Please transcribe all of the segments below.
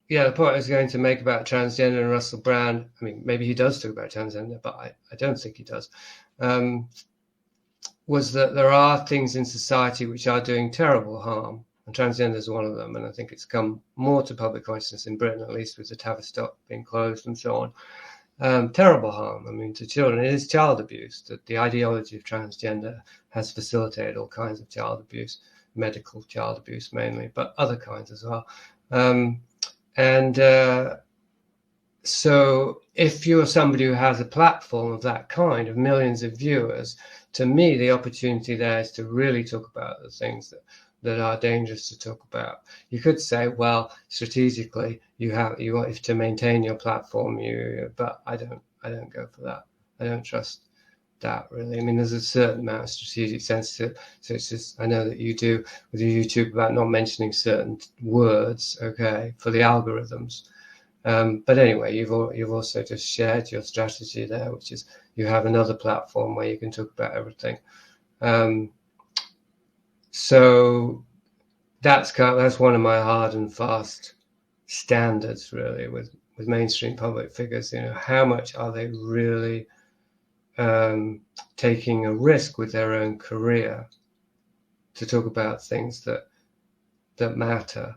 yeah, the point I was going to make about transgender and Russell Brand, I mean, maybe he does talk about transgender, but I don't think he does, was that there are things in society which are doing terrible harm, and transgender is one of them. And I think it's come more to public consciousness in Britain, at least with the Tavistock being closed and so on. Terrible harm, I mean, to children. It is child abuse. That the ideology of transgender has facilitated all kinds of child abuse, medical child abuse mainly, but other kinds as well. And so if you're somebody who has a platform of that kind, of millions of viewers, to me, the opportunity there is to really talk about the things that are dangerous to talk about. You could say, well, strategically, you have to maintain your platform, but I don't go for that. I don't trust that really. I mean, there's a certain amount of strategic sense to it. So it's just, I know that you do with your YouTube about not mentioning certain words, okay, for the algorithms. But anyway, you've also just shared your strategy there, which is you have another platform where you can talk about everything. So that's one of my hard and fast standards, really, with mainstream public figures. You know, how much are they really taking a risk with their own career to talk about things that matter?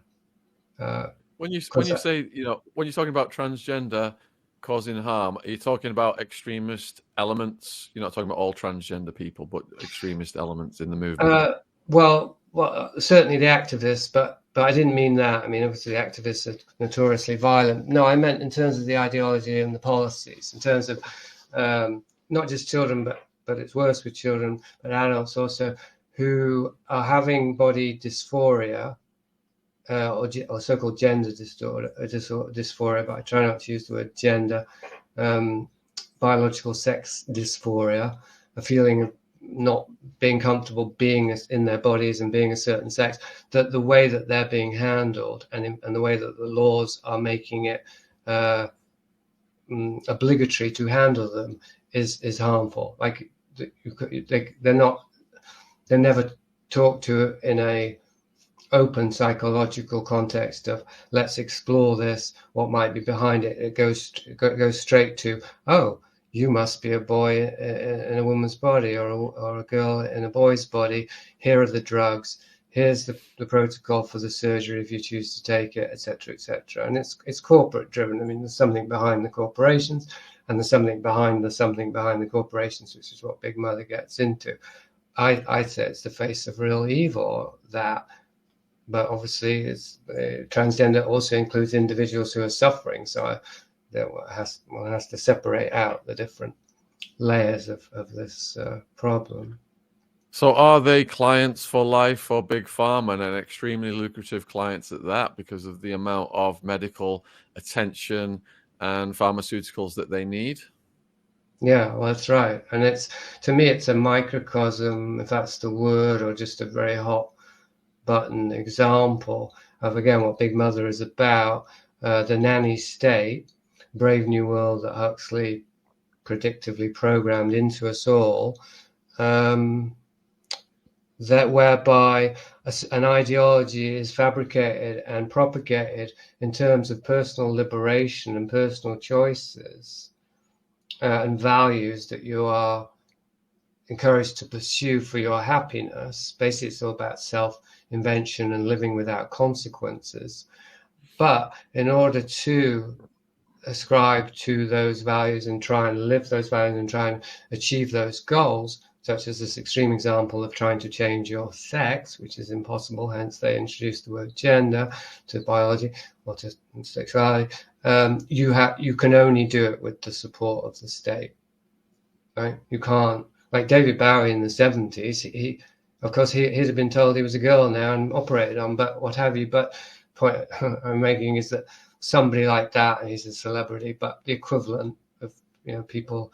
When you say, when you're talking about transgender causing harm, are you talking about extremist elements? You're not talking about all transgender people, but extremist elements in the movement. Well, certainly the activists, but I didn't mean that. I mean, obviously, the activists are notoriously violent. No, I meant in terms of the ideology and the policies, in terms of not just children, but it's worse with children, but adults also, who are having body dysphoria, or so-called gender dysphoria, but I try not to use the word gender, biological sex dysphoria, a feeling of not being comfortable being in their bodies and being a certain sex, that the way that they're being handled and the way that the laws are making it obligatory to handle them is harmful. Like they're never talked to in a open psychological context of let's explore this, what might be behind it. It goes straight to, oh, you must be a boy in a woman's body, or a girl in a boy's body. Here are the drugs. Here's the protocol for the surgery if you choose to take it, etc., etc. And it's corporate driven. I mean, there's something behind the corporations, and there's something behind the corporations, which is what Big Mother gets into. I'd say it's the face of real evil, that. But obviously, transgender also includes individuals who are suffering. So one has to separate out the different layers of this problem. So are they clients for life for Big Pharma, and extremely lucrative clients at that, because of the amount of medical attention and pharmaceuticals that they need? Yeah, well, that's right. And to me, it's a microcosm, if that's the word, or just a very hot button example of, again, what Big Mother is about, the nanny state, Brave New World that Huxley predictively programmed into us all, that whereby an ideology is fabricated and propagated in terms of personal liberation and personal choices and values that you are encouraged to pursue for your happiness. Basically, it's all about self-invention and living without consequences. But in order to ascribe to those values and try and live those values and try and achieve those goals, such as this extreme example of trying to change your sex, which is impossible, hence they introduced the word gender to biology or to sexuality, you can only do it with the support of the state, right? You can't, like David Bowie in the 70s, he'd have been told he was a girl now and operated on, but what have you. But point I'm making is that somebody like that, and he's a celebrity, but the equivalent of people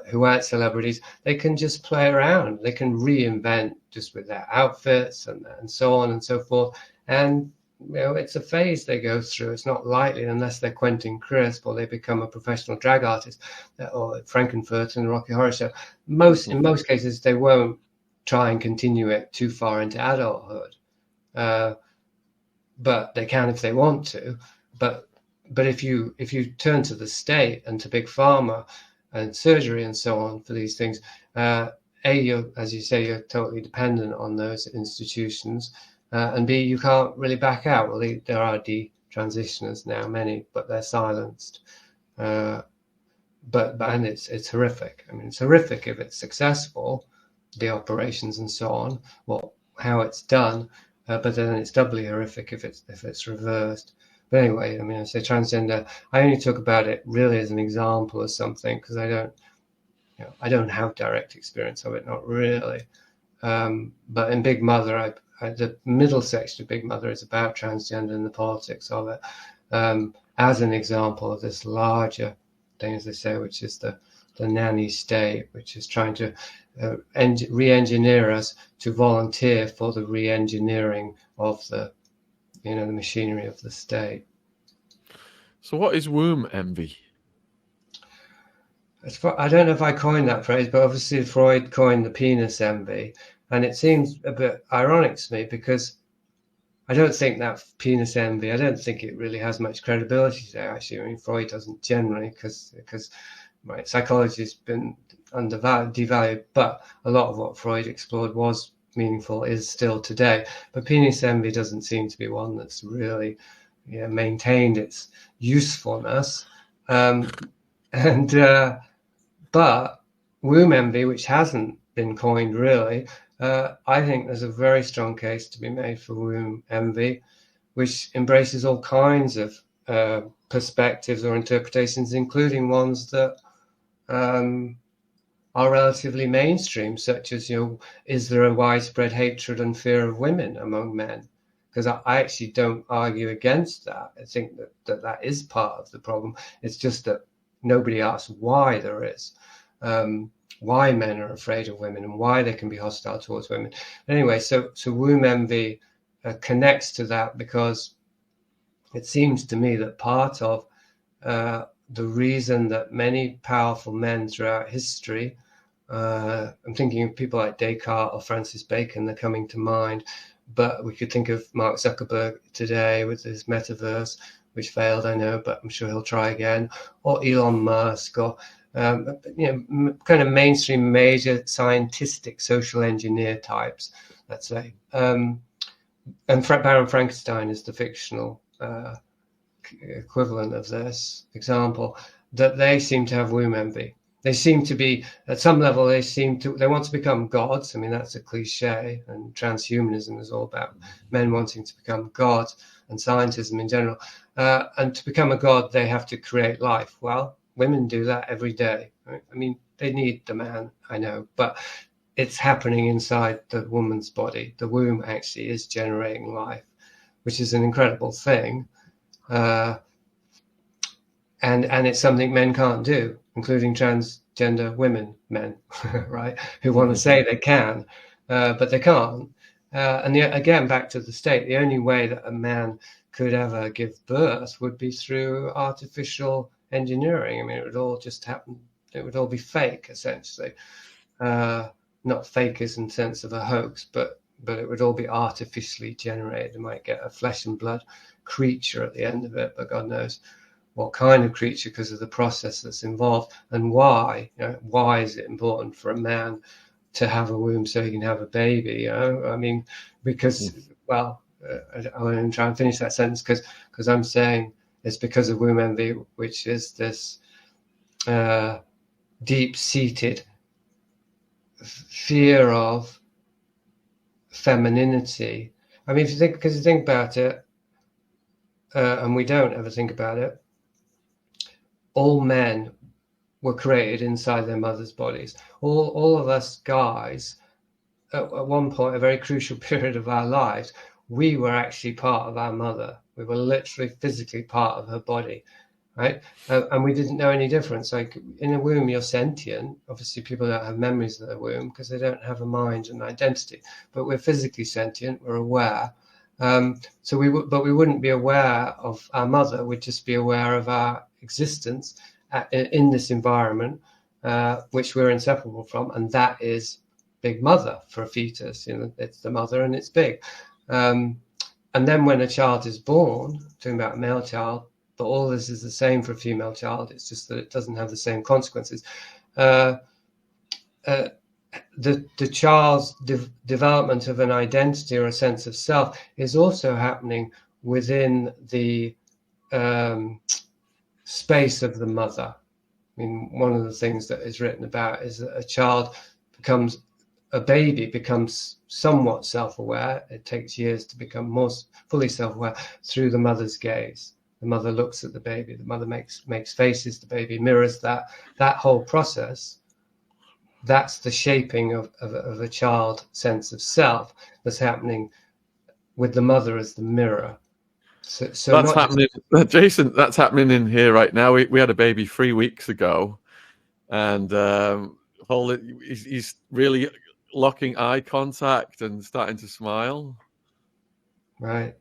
who aren't celebrities, they can just play around. They can reinvent just with their outfits and so on and so forth. And it's a phase they go through. It's not lightly, unless they're Quentin Crisp or they become a professional drag artist, or Frankenfurter in the Rocky Horror Show. In most cases, they won't try and continue it too far into adulthood, but they can if they want to. but if you turn to the state and to big pharma and surgery and so on for these things, you're, as you say, you're totally dependent on those institutions, and B, you can't really back out. Well, there are detransitioners now, many, but they're silenced. But and it's horrific. I mean, it's horrific if it's successful, the operations and so on, how it's done. But then it's doubly horrific if it's reversed. But anyway, I mean, I say transgender. I only talk about it really as an example of something, because I don't have direct experience of it, not really. But in Big Mother, the middle section of Big Mother is about transgender and the politics of it, as an example of this larger thing, as they say, which is the nanny state, which is trying to re-engineer us to volunteer for the re-engineering of the machinery of the state. So what is womb envy? I don't know if I coined that phrase, but obviously Freud coined the penis envy, and it seems a bit ironic to me, because I don't think that penis envy, I don't think it really has much credibility today, actually. I mean, Freud doesn't generally, because right, psychology has been devalued, but a lot of what Freud explored was meaningful, is still today. But penis envy doesn't seem to be one that's really maintained its usefulness. But womb envy, which hasn't been coined really, I think there's a very strong case to be made for womb envy, which embraces all kinds of perspectives or interpretations, including ones that are relatively mainstream, such as, is there a widespread hatred and fear of women among men? Because I actually don't argue against that. I think that is part of the problem. It's just that nobody asks why there is, why men are afraid of women and why they can be hostile towards women. Anyway, so womb envy connects to that, because it seems to me that part of the reason that many powerful men throughout history, I'm thinking of people like Descartes or Francis Bacon, they're coming to mind, but we could think of Mark Zuckerberg today with his metaverse, which failed, I know, but I'm sure he'll try again, or Elon Musk, or kind of mainstream major scientific social engineer types, let's say. And Baron Frankenstein is the fictional equivalent of this example, that they seem to have womb envy. They seem to be, at some level, they want to become gods. I mean, that's a cliche, and transhumanism is all about men wanting to become gods, and scientism in general. And to become a god, they have to create life. Well, women do that every day. Right? I mean, they need the man, I know, but it's happening inside the woman's body. The womb actually is generating life, which is an incredible thing. And it's something men can't do, including transgender men, right, who want to say they can, but they can't. And again, back to the state, the only way that a man could ever give birth would be through artificial engineering. I mean, it would all just happen. It would all be fake, essentially. Not fake as in the sense of a hoax, but it would all be artificially generated. You might get a flesh and blood creature at the end of it, but God knows what kind of creature, because of the process that's involved. And why is it important for a man to have a womb so he can have a baby? I mean, because I want to try and finish that sentence, because I'm saying it's because of womb envy, which is this deep-seated fear of femininity. I mean, if you think about it, and we don't ever think about it, all men were created inside their mother's bodies. All of us guys, at one point, a very crucial period of our lives, we were actually part of our mother. We were literally physically part of her body, right? And we didn't know any difference. Like in a womb, you're sentient. Obviously, people don't have memories of their womb because they don't have a mind and identity. But we're physically sentient. We're aware. But we wouldn't be aware of our mother. We'd just be aware of our existence in this environment, which we're inseparable from, and that is Big Mother for a fetus. It's the mother and it's big. And then when a child is born, talking about a male child, but all this is the same for a female child. It's just that it doesn't have the same consequences. The child's development of an identity or a sense of self is also happening within the space of the mother. I mean, one of the things that is written about is that a baby becomes somewhat self-aware. It takes years to become more fully self-aware through the mother's gaze. The mother looks at the baby, the mother makes faces, the baby mirrors that whole process. That's the shaping of a child sense of self that's happening with the mother as the mirror. So that's happening, Jason. That's happening in here right now. We had a baby 3 weeks ago, and he's really locking eye contact and starting to smile. Right.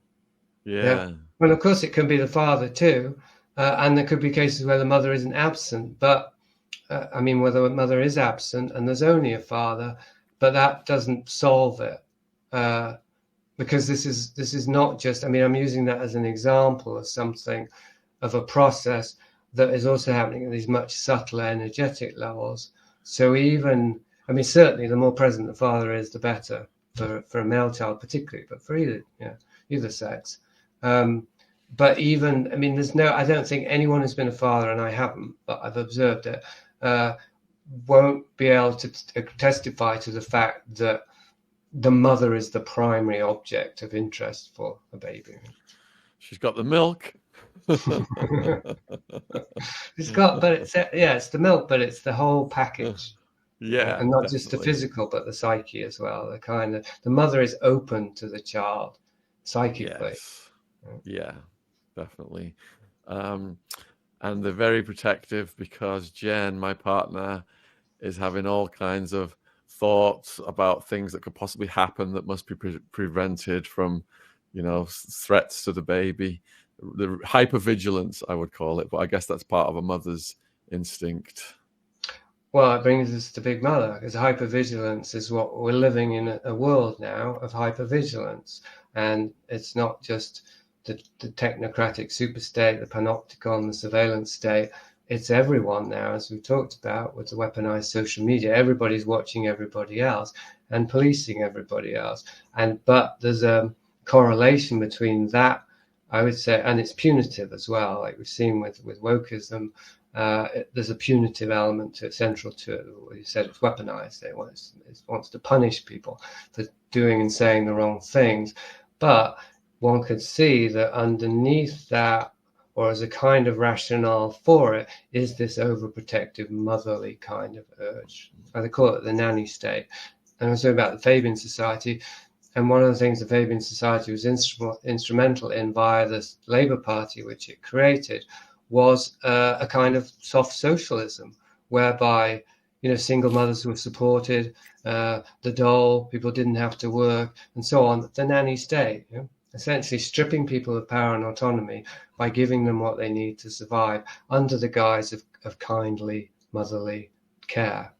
Yeah. Well, of course, it can be the father too, and there could be cases where the mother isn't absent. But I mean, whether the mother is absent and there's only a father, but that doesn't solve it. Because this is not just, I mean, I'm using that as an example of something, of a process that is also happening at these much subtler energetic levels. So even, I mean, certainly the more present the father is, the better for a male child particularly, but for either sex. But even, I mean, I don't think anyone who's been a father, and I haven't, but I've observed it, won't be able to testify to the fact that the mother is the primary object of interest for a baby. She's got the milk. It's the milk, but it's the whole package. Yeah, and not definitely. just the physical, but the psyche as well. The mother is open to the child psychically. Yes. Yeah, definitely. And they're very protective because Jen, my partner, is having all kinds of thoughts about things that could possibly happen that must be prevented from, threats to the baby. The hypervigilance, I would call it, but I guess that's part of a mother's instinct. Well, it brings us to Big Mother, because hypervigilance is what we're living in, a world now of hypervigilance. And it's not just the technocratic superstate, the panopticon, the surveillance state. It's everyone now, as we've talked about, with the weaponized social media. Everybody's watching everybody else and policing everybody else. But there's a correlation between that, I would say, and it's punitive as well, like we've seen with wokeism. There's a punitive element central to it. You said it's weaponized. It wants to punish people for doing and saying the wrong things. But one could see that underneath that, or as a kind of rationale for it, is this overprotective, motherly kind of urge. They call it the nanny state. And I was talking about the Fabian Society. And one of the things the Fabian Society was instrumental in via the Labour Party, which it created, was a kind of soft socialism, whereby single mothers were supported, the dole, people didn't have to work, and so on. The nanny state, essentially stripping people of power and autonomy by giving them what they need to survive under the guise of kindly motherly care.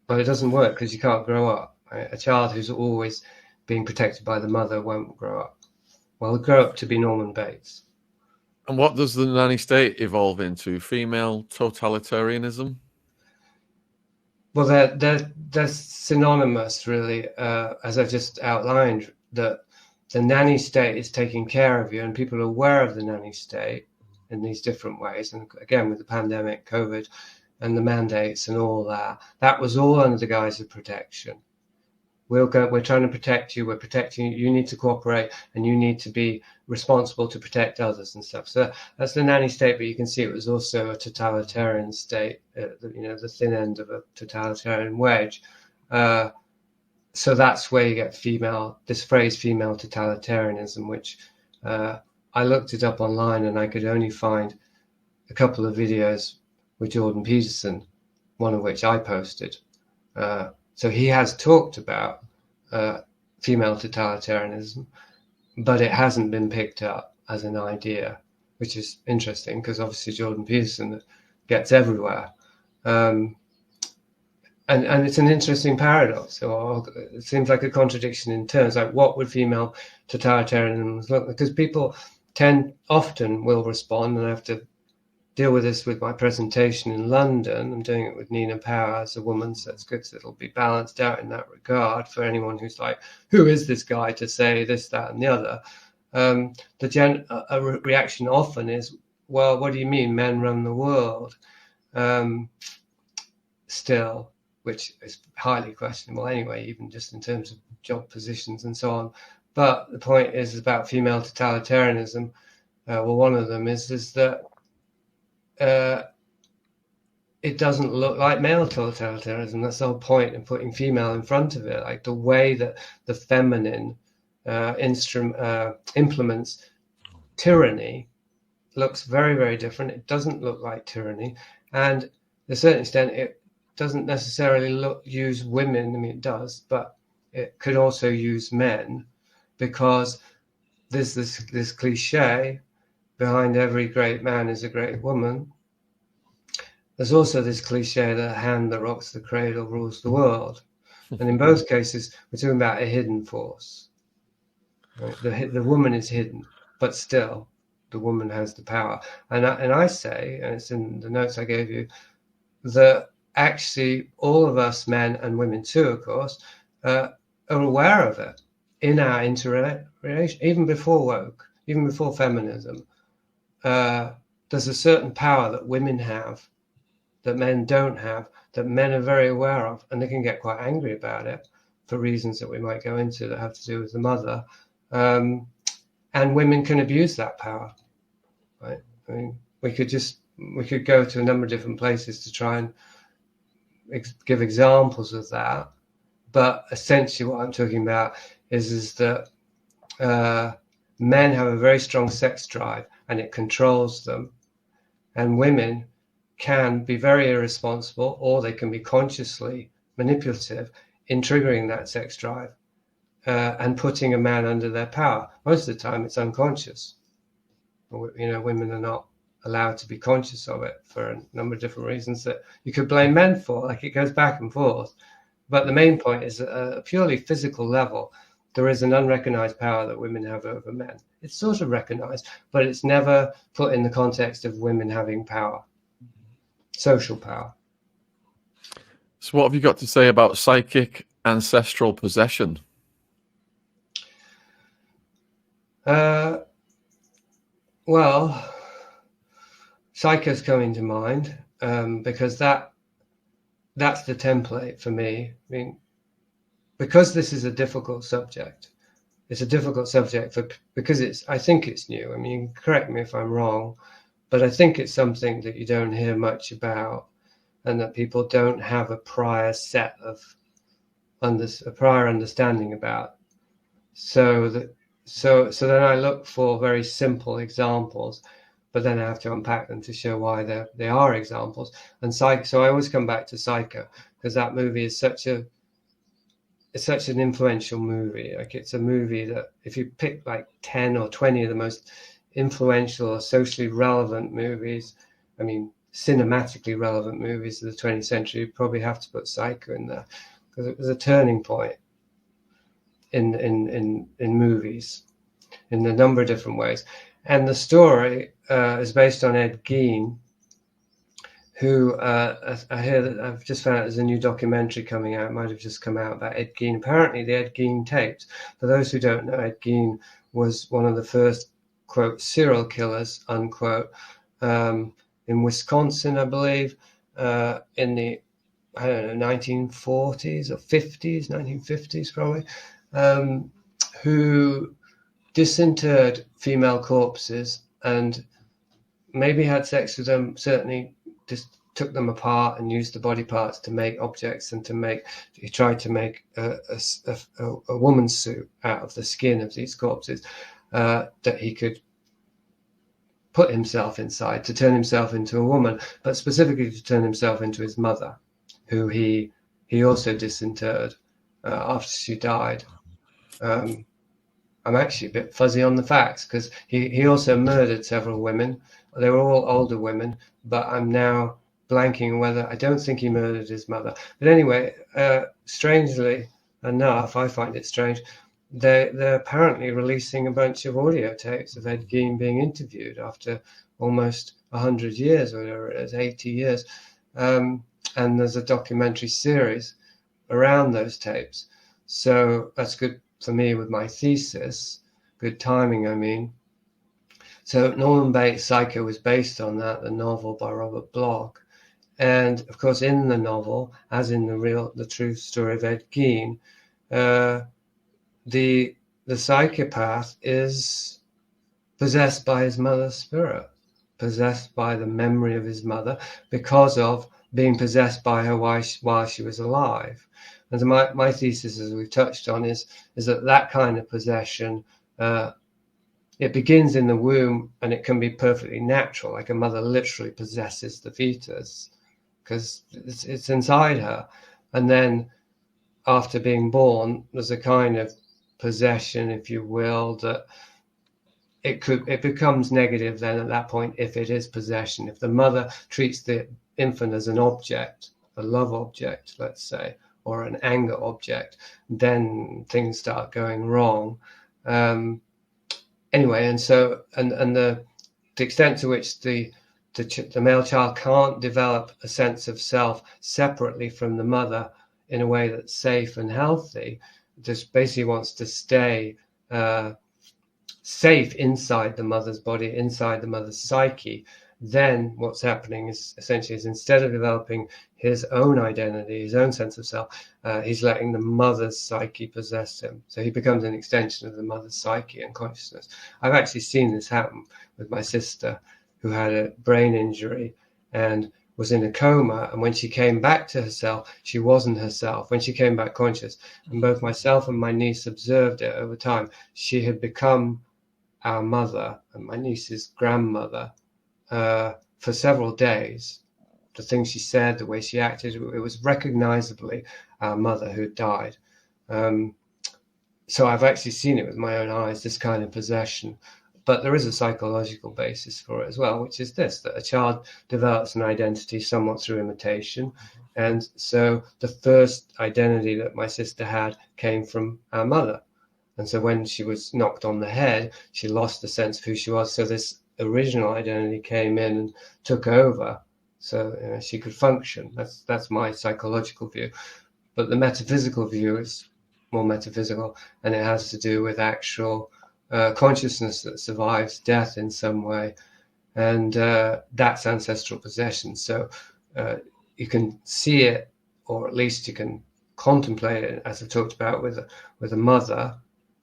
But it doesn't work because you can't grow up. Right? A child who's always being protected by the mother won't grow up. Well, they'll grow up to be Norman Bates. And what does the nanny state evolve into? Female totalitarianism? Well, they're synonymous, really, as I've just outlined, that the nanny state is taking care of you, and people are aware of the nanny state in these different ways. And again, with the pandemic, COVID, and the mandates and all that, that was all under the guise of protection. We're trying to protect you. We're protecting you. You need to cooperate, and you need to be responsible to protect others and stuff. So that's the nanny state. But you can see it was also a totalitarian state. The thin end of a totalitarian wedge. So that's where you get this phrase, female totalitarianism, which I looked it up online, and I could only find a couple of videos with Jordan Peterson, one of which I posted. So he has talked about female totalitarianism, but it hasn't been picked up as an idea, which is interesting because obviously Jordan Peterson gets everywhere. And it's an interesting paradox. Or it seems like a contradiction in terms, like what would female totalitarianism look like? Because people often will respond, and I have to deal with this with my presentation in London. I'm doing it with Nina Power as a woman, so it's good, so it'll be balanced out in that regard for anyone who's like, who is this guy to say this, that, and the other? The reaction often is, well, what do you mean men run the world? Still, which is highly questionable anyway, even just in terms of job positions and so on. But the point is about female totalitarianism. Well, one of them is that it doesn't look like male totalitarianism. That's the whole point in putting female in front of it. Like the way that the feminine implements tyranny looks very, very different. It doesn't look like tyranny, and to a certain extent, it doesn't necessarily use women. I mean, it does, but it could also use men, because there's this cliche: behind every great man is a great woman. There's also this cliche that a hand that rocks the cradle rules the world. And in both cases, we're talking about a hidden force. Right? The woman is hidden, but still, the woman has the power. And I say, and it's in the notes I gave you, that actually all of us, men and women too, of course, are aware of it in our interrelation, even before woke, even before feminism. There's a certain power that women have that men don't have, that men are very aware of, and they can get quite angry about it for reasons that we might go into that have to do with the mother. And women can abuse that power, right? I mean, we could go to a number of different places to try and give examples of that. But essentially what I'm talking about is that men have a very strong sex drive and it controls them, and women can be very irresponsible, or they can be consciously manipulative in triggering that sex drive and putting a man under their power. Most of the time it's unconscious. Women are not allowed to be conscious of it for a number of different reasons that you could blame men for. Like, it goes back and forth. But the main point is, at a purely physical level, there is an unrecognized power that women have over men. It's sort of recognized, but it's never put in the context of women having power. Social power. So what have you got to say about psychic ancestral possession? Well, Psycho's coming to mind because that's the template for me. I mean, because this is a difficult subject. It's a difficult subject because I think it's new. I mean, correct me if I'm wrong, but I think it's something that you don't hear much about, and that people don't have a prior set of a prior understanding about. So then I look for very simple examples, but then I have to unpack them to show why they are examples. And so I always come back to Psycho, because that movie is such an influential movie. Like, it's a movie that if you pick like 10 or 20 of the most influential or socially relevant movies, I mean, cinematically relevant movies of the 20th century, you probably have to put Psycho in there, because it was a turning point in movies in a number of different ways. And the story is based on Ed Gein, who I hear that I've just found out there's a new documentary coming out. It might have just come out about Ed Gein. Apparently, the Ed Gein tapes. For those who don't know, Ed Gein was one of the first, quote, serial killers, unquote, in Wisconsin, I believe, in the, 1940s or 50s, 1950s probably, who disinterred female corpses and maybe had sex with them, certainly just took them apart and used the body parts to make objects, and he tried to make a woman's suit out of the skin of these corpses that he could put himself inside to turn himself into a woman, but specifically to turn himself into his mother, who he also disinterred after she died. I'm actually a bit fuzzy on the facts, because he also murdered several women. They were all older women, but I'm now blanking whether, I don't think he murdered his mother. But anyway, strangely enough, I find it strange they're apparently releasing a bunch of audio tapes of Ed Gein being interviewed after almost 100 years, or whatever it is, 80 years. And there's a documentary series around those tapes. So that's good for me with my thesis. Good timing, I mean. So Norman Bates' Psycho was based on that, the novel by Robert Bloch. And of course, in the novel, as in the true story of Ed Gein, the psychopath is possessed by his mother's spirit, possessed by the memory of his mother, because of being possessed by her while she was alive. And so my thesis, as we've touched on, is that kind of possession, it begins in the womb, and it can be perfectly natural, like a mother literally possesses the fetus because it's inside her. And then after being born, there's a kind of possession, if you will, that it becomes negative then at that point if it is possession. If the mother treats the infant as an object, a love object, let's say, or an anger object, then things start going wrong. Anyway, and so the extent to which the male child can't develop a sense of self separately from the mother in a way that's safe and healthy, just basically wants to stay safe inside the mother's body, inside the mother's psyche, then what's happening is essentially instead of developing his own identity, his own sense of self, he's letting the mother's psyche possess him. So he becomes an extension of the mother's psyche and consciousness. I've actually seen this happen with my sister, who had a brain injury and was in a coma, and when she came back to herself, she wasn't herself. When she came back conscious, and both myself and my niece observed it over time, she had become our mother and my niece's grandmother for several days. The things she said, the way she acted, it was recognizably our mother who died. So I've actually seen it with my own eyes, this kind of possession. But there is a psychological basis for it as well, which is this, that a child develops an identity somewhat through imitation. And so the first identity that my sister had came from our mother. And so when she was knocked on the head, she lost the sense of who she was. So this original identity came in and took over, so she could function. That's my psychological view. But the metaphysical view is more metaphysical, and it has to do with actual consciousness that survives death in some way, and that's ancestral possession. So you can see it, or at least you can contemplate it, as I talked about with a mother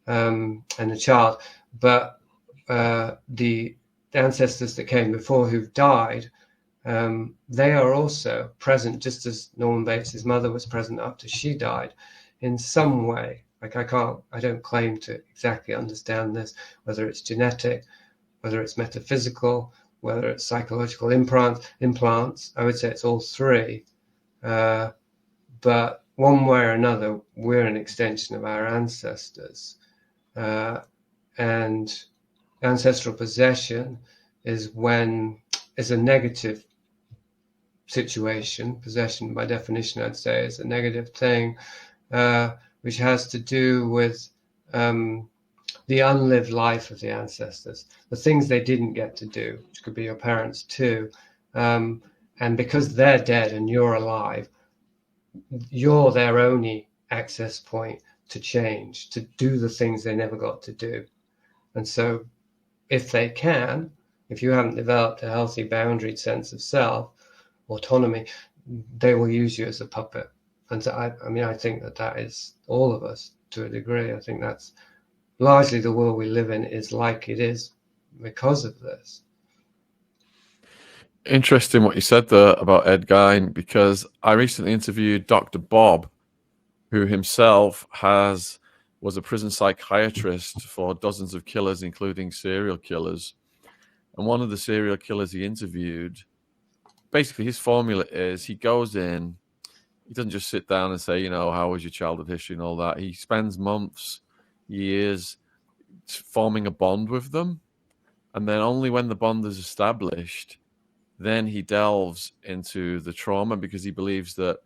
and a child. But the ancestors that came before who've died, they are also present, just as Norman Bates's mother was present after she died, in some way. Like I don't claim to exactly understand this, whether it's genetic, whether it's metaphysical, whether it's psychological implants. I would say it's all three. But one way or another, we're an extension of our ancestors. And ancestral possession is a negative situation. Possession, by definition, I'd say, is a negative thing, which has to do with the unlived life of the ancestors, the things they didn't get to do, which could be your parents too. And because they're dead and you're alive, you're their only access point to change, to do the things they never got to do. And so if you haven't developed a healthy boundaried sense of self, autonomy, they will use you as a puppet. And so I think that is all of us to a degree. I think that's largely the world we live in is like it is because of this. Interesting what you said there about Ed Gein, because I recently interviewed Dr. Bob, who himself was a prison psychiatrist for dozens of killers, including serial killers. And one of the serial killers he interviewed, basically his formula is he goes in, he doesn't just sit down and say, how was your childhood history and all that. He spends months, years forming a bond with them. And then only when the bond is established, then he delves into the trauma, because he believes that,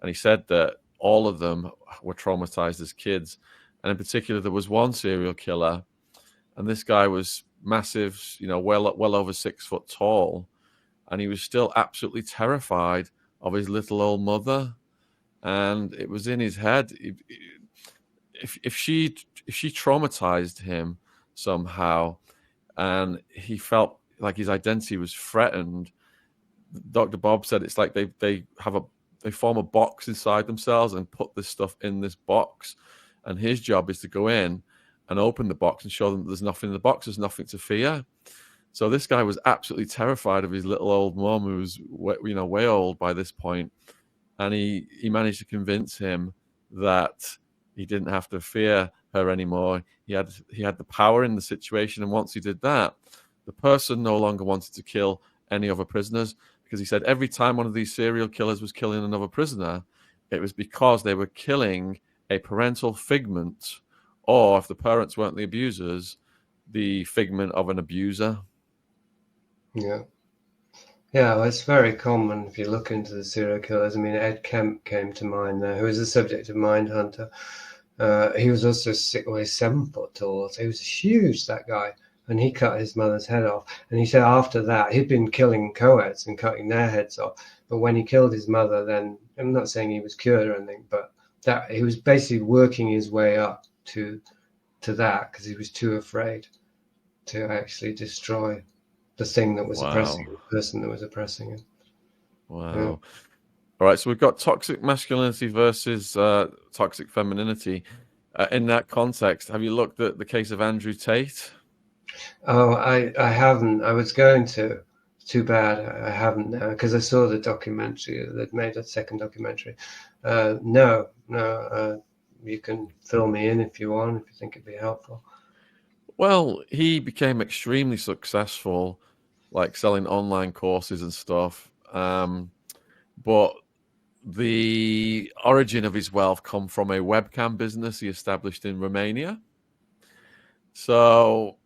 and he said that all of them were traumatized as kids. And in particular, there was one serial killer, and this guy was massive, well over 6 foot tall, and he was still absolutely terrified of his little old mother. And it was in his head. If she traumatized him somehow, and he felt like his identity was threatened, Dr. Bob said it's like they form a box inside themselves and put this stuff in this box, and his job is to go in and open the box and show them that there's nothing in the box, there's nothing to fear. So this guy was absolutely terrified of his little old mom, who was way old by this point, and he managed to convince him that he didn't have to fear her anymore. He had the power in the situation, and once he did that, the person no longer wanted to kill any other prisoners, because he said every time one of these serial killers was killing another prisoner, it was because they were killing a parental figment, or if the parents weren't the abusers, the figment of an abuser. Yeah. Yeah, well, it's very common if you look into the serial killers. I mean, Ed Kemp came to mind there, who was the subject of Mindhunter. He was also 7 foot tall, so he was huge, that guy. And he cut his mother's head off. And he said after that, he'd been killing co-eds and cutting their heads off. But when he killed his mother, then, I'm not saying he was cured or anything, but that he was basically working his way up to that, because he was too afraid to actually destroy the thing that was oppressing him, the person that was oppressing him. Wow. Yeah. All right, so we've got toxic masculinity versus toxic femininity. In that context, have you looked at the case of Andrew Tate? Oh, I haven't. I was going to. Too bad I haven't now, because I saw the documentary. They'd made a second documentary. No. You can fill me in if you want, if you think it'd be helpful. Well, he became extremely successful, like selling online courses and stuff. But the origin of his wealth come from a webcam business he established in Romania. So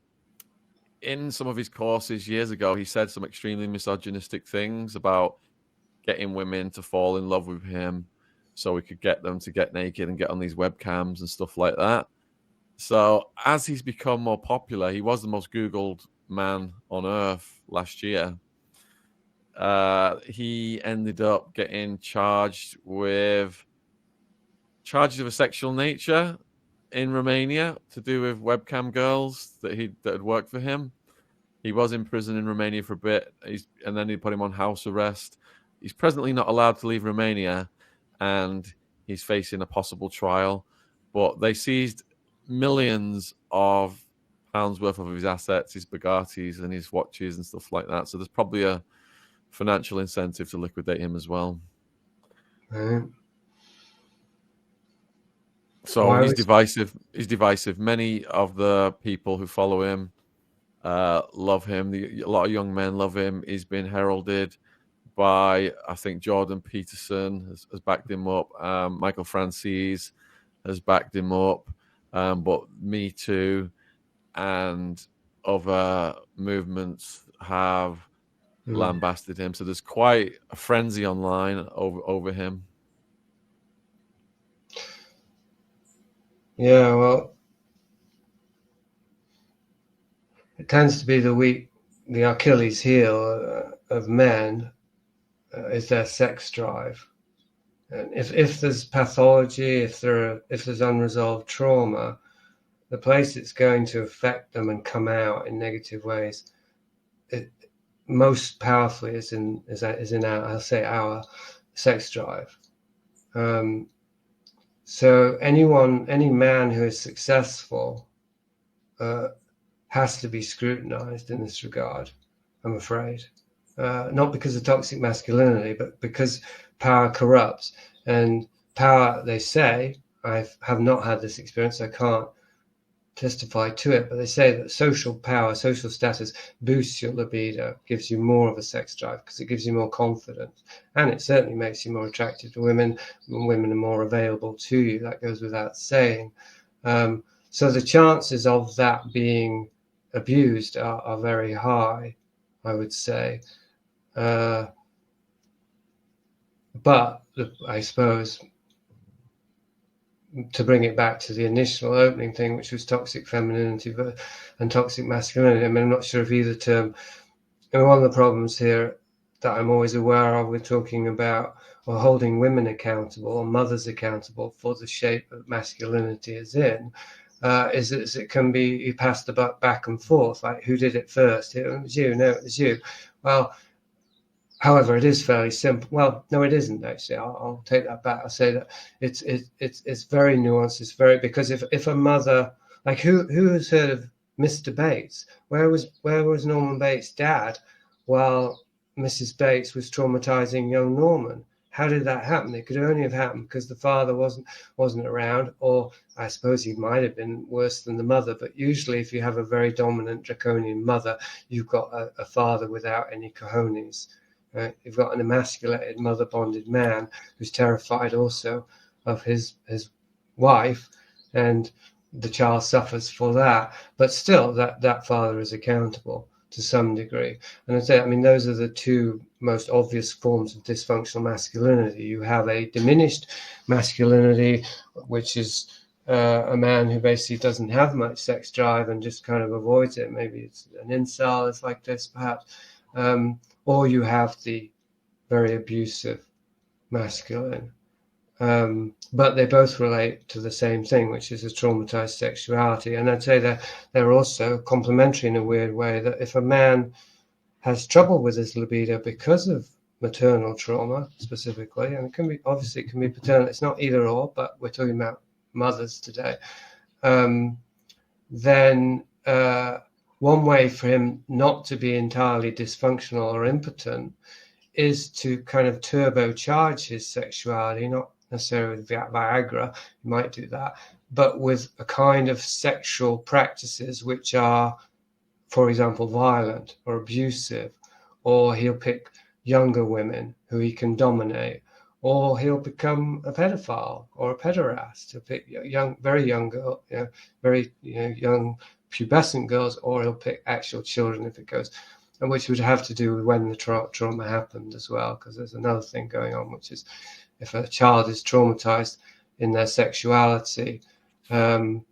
in some of his courses years ago, he said some extremely misogynistic things about getting women to fall in love with him so he could get them to get naked and get on these webcams and stuff like that. So as he's become more popular, he was the most Googled man on earth last year. He ended up getting charges of a sexual nature in Romania to do with webcam girls that had worked for him. He was in prison in Romania for a bit, and then he put him on house arrest. He's presently not allowed to leave Romania, and he's facing a possible trial. But they seized millions of pounds worth of his assets, his Bugattis and his watches and stuff like that. So there's probably a financial incentive to liquidate him as well. Right. So he's divisive. He's divisive. Many of the people who follow him love him. A lot of young men love him. He's been heralded by, I think, Jordan Peterson has backed him up. Michael Francis has backed him up. But Me Too and other movements have lambasted him. So there's quite a frenzy online over him. Yeah, well, it tends to be the Achilles heel of men is their sex drive. And if there's pathology, if there's unresolved trauma, the place it's going to affect them and come out in negative ways, most powerfully is in our sex drive. So any man who is successful has to be scrutinized in this regard, I'm afraid. Not because of toxic masculinity, but because power corrupts. And power, they say, I have not had this experience, I can't testify to it, but they say that social power, social status boosts your libido, gives you more of a sex drive because it gives you more confidence, and it certainly makes you more attractive to women. Women are more available to you, that goes without saying. So the chances of that being abused are very high, I would say. But I suppose to bring it back to the initial opening thing, which was toxic femininity and toxic masculinity. I mean, I'm not sure if either term. And one of the problems here that I'm always aware of with talking about or holding women accountable or mothers accountable for the shape that masculinity is in, is that it can be you pass the buck back and forth, like who did it first? It was you, no, it was you. Well, however, it is fairly simple. Well, no, it isn't actually. I'll take that back. I'll say that it's very nuanced. It's very, because if a mother, like who has heard of Mr. Bates? Where was Norman Bates' dad while Mrs. Bates was traumatizing young Norman? How did that happen? It could only have happened because the father wasn't around, or I suppose he might have been worse than the mother. But usually, if you have a very dominant draconian mother, you've got a father without any cojones. Right? You've got an emasculated, mother-bonded man who's terrified also of his wife, and the child suffers for that. But still, that father is accountable to some degree. And I'd say, I mean, those are the two most obvious forms of dysfunctional masculinity. You have a diminished masculinity, which is a man who basically doesn't have much sex drive and just kind of avoids it. Maybe it's an incel, it's like this, perhaps. Or you have the very abusive masculine. But they both relate to the same thing, which is a traumatized sexuality. And I'd say that they're also complementary in a weird way, that if a man has trouble with his libido because of maternal trauma specifically, and it can be paternal, it's not either or, but we're talking about mothers today, then one way for him not to be entirely dysfunctional or impotent is to kind of turbocharge his sexuality, not necessarily with Viagra, you might do that, but with a kind of sexual practices which are, for example, violent or abusive, or he'll pick younger women who he can dominate, or he'll become a pedophile or a pederast. He'll pick very young girl, young pubescent girls, or he'll pick actual children if it goes, and which would have to do with when the trauma happened as well, because there's another thing going on, which is if a child is traumatized in their sexuality, then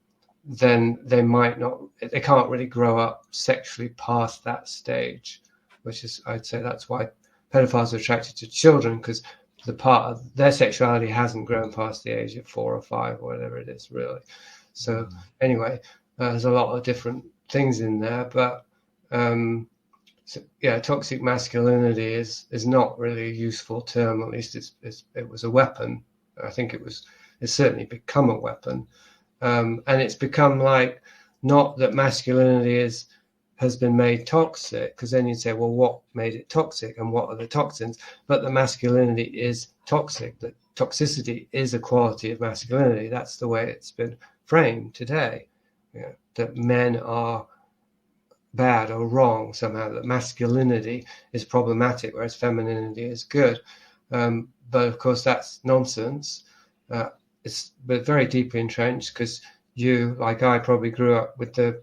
they can't really grow up sexually past that stage, which is, I'd say that's why pedophiles are attracted to children, because the part of their sexuality hasn't grown past the age of 4 or 5 or whatever it is, really. So anyway, there's a lot of different things in there, but toxic masculinity is not really a useful term. At least it was a weapon. I think it's certainly become a weapon, and it's become like, not that masculinity has been made toxic, because then you'd say, well, what made it toxic and what are the toxins? But the masculinity is toxic. That toxicity is a quality of masculinity. That's the way it's been framed today. That men are bad or wrong somehow, that masculinity is problematic, whereas femininity is good. But of course, that's nonsense. It's very deeply entrenched, because you, like I, probably grew up with the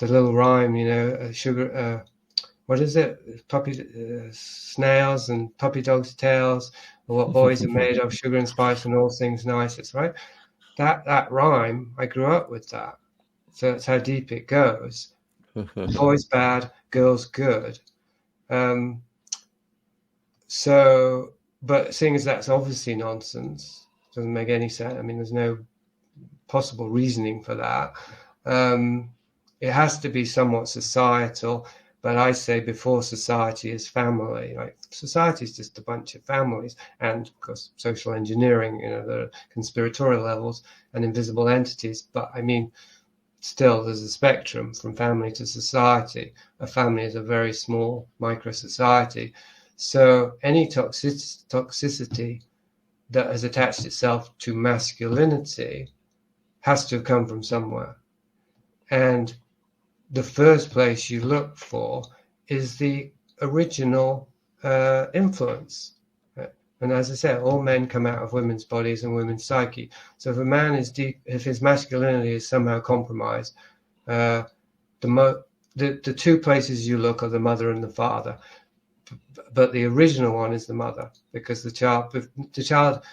little rhyme, sugar, what is it? Snails and puppy dogs' tails, or what boys are made of, sugar and spice and all things nice. It's right. That rhyme, I grew up with that. So that's how deep it goes. Boys bad, girls good. But seeing as that's obviously nonsense, doesn't make any sense. I mean, there's no possible reasoning for that. It has to be somewhat societal, but I say before society is family. Like, society is just a bunch of families, and of course social engineering, the conspiratorial levels and invisible entities. But I mean, still there's a spectrum from family to society. A family is a very small micro society. So any toxicity that has attached itself to masculinity has to have come from somewhere. And the first place you look for is the original influence. And as I said, all men come out of women's bodies and women's psyche. So if a man is deep, if his masculinity is somehow compromised, the two places you look are the mother and the father. But the original one is the mother, because the child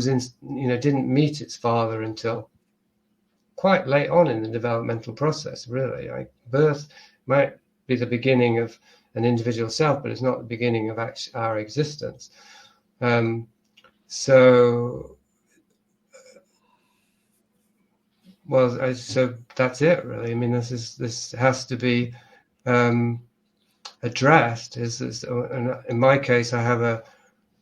didn't meet its father until quite late on in the developmental process, really. Like birth might be the beginning of an individual self, but it's not the beginning of our existence. So that's it, really. I mean, this has to be addressed. In my case, I have a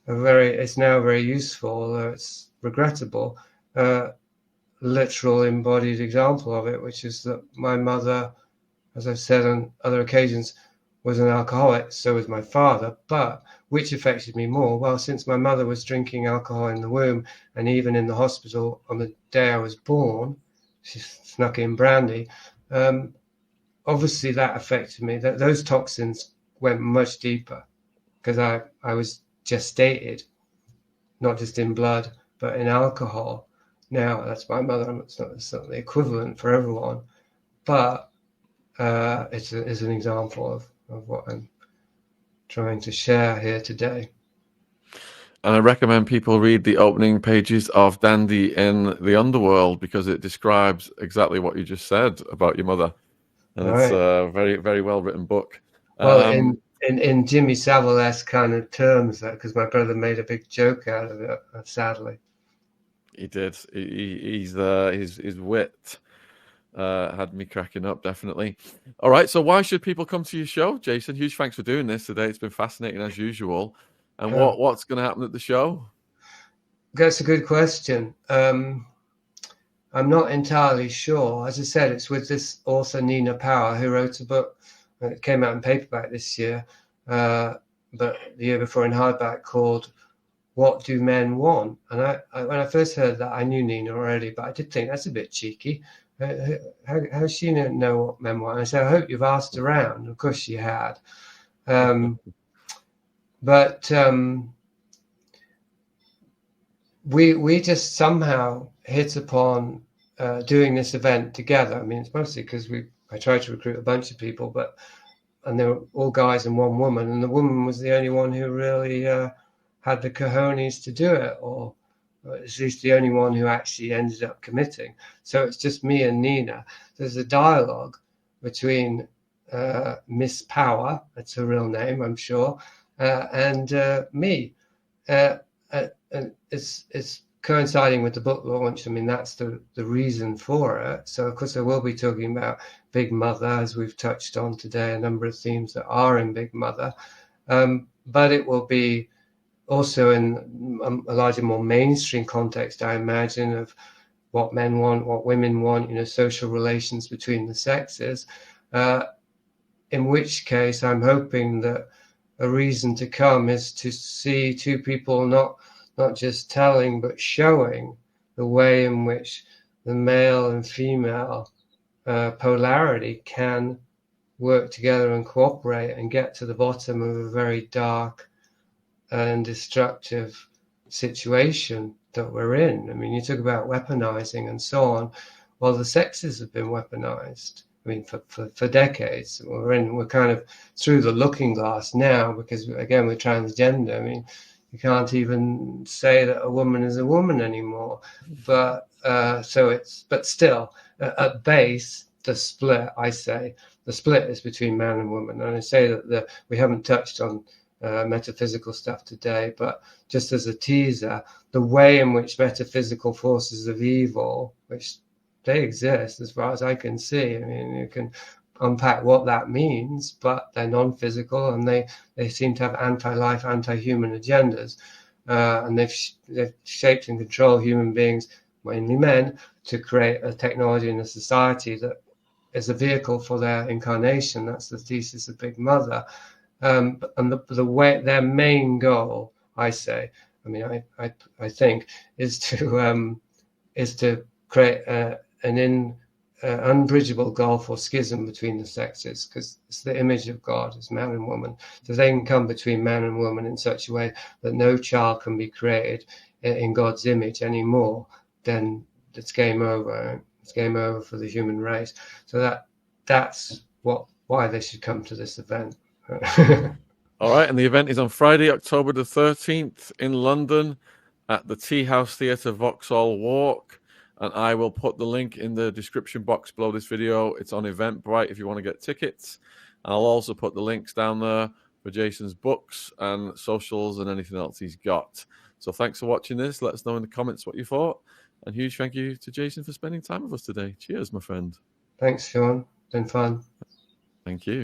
it's now very useful, although it's regrettable, literal embodied example of it, which is that my mother, as I've said on other occasions, was an alcoholic. So was my father. But which affected me more? Well, since my mother was drinking alcohol in the womb, and even in the hospital on the day I was born, she snuck in brandy. Obviously, that affected me. Those toxins went much deeper because I was gestated, not just in blood, but in alcohol. Now, that's my mother. It's not the equivalent for everyone, but it's an example of what I'm trying to share here today. And I recommend people read the opening pages of Dandy in the Underworld because it describes exactly what you just said about your mother. And it's a very, very well written book. Well, in Jimmy Savile-esque kind of terms, because my brother made a big joke out of it, sadly. He did. His wit had me cracking up, definitely. All right, so why should people come to your show, Jason? Huge thanks for doing this today. It's been fascinating as usual. And what's going to happen at the show? That's a good question. I'm not entirely sure. As I said, it's with this author, Nina Power, who wrote a book that came out in paperback this year, but the year before in hardback, called What Do Men Want? And when I first heard that, I knew Nina already, but I did think that's a bit cheeky. How does she know what men want? And I said, I hope you've asked around. Of course she had. But we just somehow hit upon doing this event together. I mean, it's mostly because I tried to recruit a bunch of people, and they were all guys and one woman, and the woman was the only one who really had the cojones to do it, or at least the only one who actually ended up committing. So it's just me and Nina. There's a dialogue between Miss Power, that's her real name, I'm sure, and me. And it's coinciding with the book launch. I mean, that's the reason for it. So, of course, I will be talking about Big Mother, as we've touched on today, a number of themes that are in Big Mother. But it will be also in a larger, more mainstream context, I imagine, of what men want, what women want, social relations between the sexes. In which case, I'm hoping that a reason to come is to see two people not just telling, but showing the way in which the male and female polarity can work together and cooperate and get to the bottom of a very dark and destructive situation that we're in. I mean, you talk about weaponizing and so on. Well, the sexes have been weaponized. I mean, for decades. We're kind of through the looking glass now because, again, we're transgender. I mean, you can't even say that a woman is a woman anymore. But but still, at base, the split is between man and woman. And I say that we haven't touched on metaphysical stuff today, but just as a teaser, the way in which metaphysical forces of evil, which they exist as far as I can see. I mean, you can unpack what that means, but they're non-physical and they seem to have anti-life, anti-human agendas. And they've shaped and controlled human beings, mainly men, to create a technology and a society that is a vehicle for their incarnation. That's the thesis of Big Mother. And the way their main goal, I say, I mean, I think, is to create an unbridgeable gulf or schism between the sexes, because it's the image of God as man and woman. So they can come between man and woman in such a way that no child can be created in God's image anymore. Then it's game over. It's game over for the human race. So that's why they should come to this event. All right, and the event is on Friday, October the 13th in London. at the Tea House Theatre, Vauxhall Walk. And I will put the link in the description box below this video. It's on Eventbrite if you want to get tickets. I'll also put the links down there for Jason's books and socials and anything else he's got. So thanks for watching this. Let us know in the comments what you thought. And huge thank you to Jason for spending time with us today. Cheers, my friend. Thanks, Sean. Been fun. Thank you.